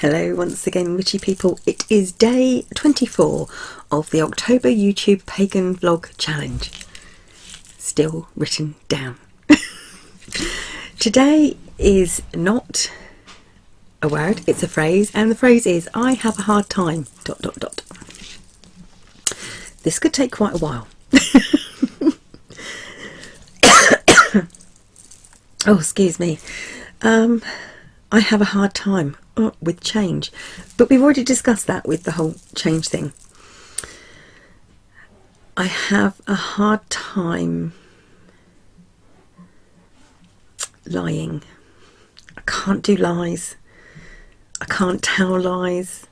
Hello once again, witchy people. It is day 24 of the October YouTube Pagan Vlog Challenge. Still written down. Today is not a word, it's a phrase, and the phrase is I have a hard time ... This could take quite a while. Oh, excuse me. I have a hard time with change, but we've already discussed that with the whole change thing. I have a hard time lying. I can't do lies. I can't tell lies,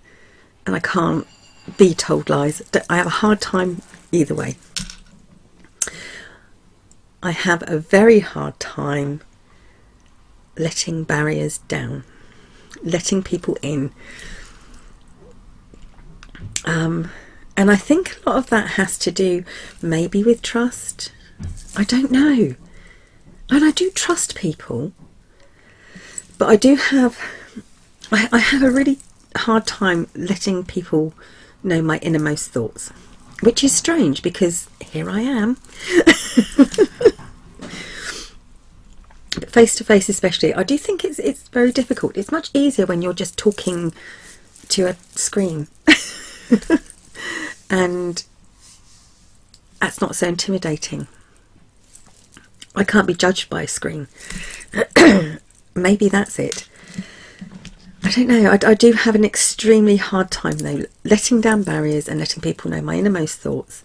and I can't be told lies. I have a hard time either way. I have a very hard time letting barriers down, letting people in. And I think a lot of that has to do maybe with trust. I don't know. And I do trust people, but I do have, I have a really hard time letting people know my innermost thoughts, which is strange because here I am. Face to face especially, I do think it's very difficult. It's much easier when you're just talking to a screen. And that's not so intimidating. I can't be judged by a screen. Maybe that's it. I don't know. I do have an extremely hard time though letting down barriers and letting people know my innermost thoughts.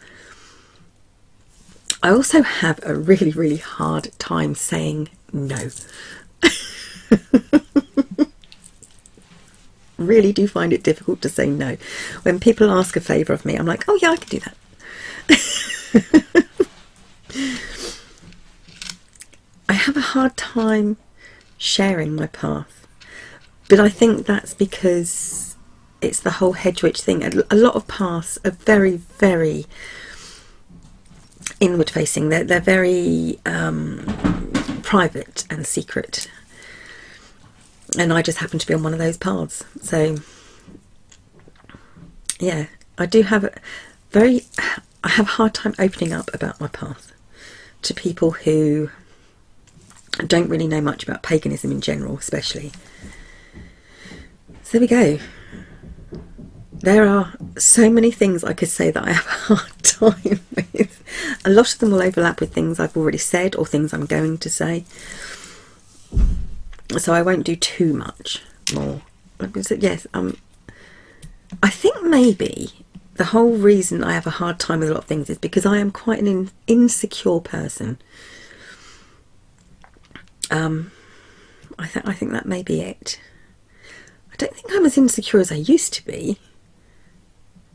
I also have a really hard time saying no. Really do find it difficult to say no. When people ask a favour of me, I'm like, oh yeah, I can do that. I have a hard time sharing my path, but I think that's because it's the whole hedge witch thing. A lot of paths are very inward facing. They're very private and secret, and I just happen to be on one of those paths. So yeah, I have a hard time opening up about my path to people who don't really know much about paganism in general, especially. So there we go. There are so many things I could say that I have a hard time with. A lot of them will overlap with things I've already said or things I'm going to say. So I won't do too much more. Yes, I think maybe the whole reason I have a hard time with a lot of things is because I am quite an insecure person. I think that may be it. I don't think I'm as insecure as I used to be,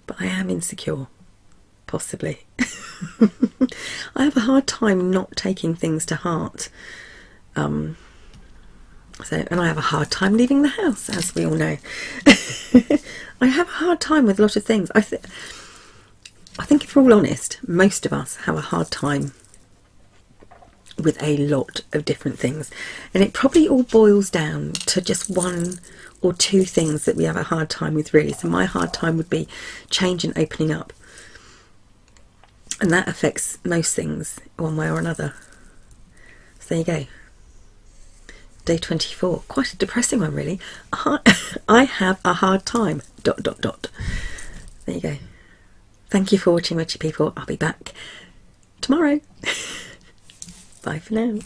but I am insecure, possibly. I have a hard time not taking things to heart. And I have a hard time leaving the house, as we all know. I have a hard time with a lot of things. I think if we're all honest, most of us have a hard time with a lot of different things, and it probably all boils down to just one or two things that we have a hard time with, really. So my hard time would be change and opening up, and that affects most things one way or another. So there you go. Day 24, quite a depressing one, really. I have a hard time ... There you go. Thank you for watching, witchy people. I'll be back tomorrow. Bye for now.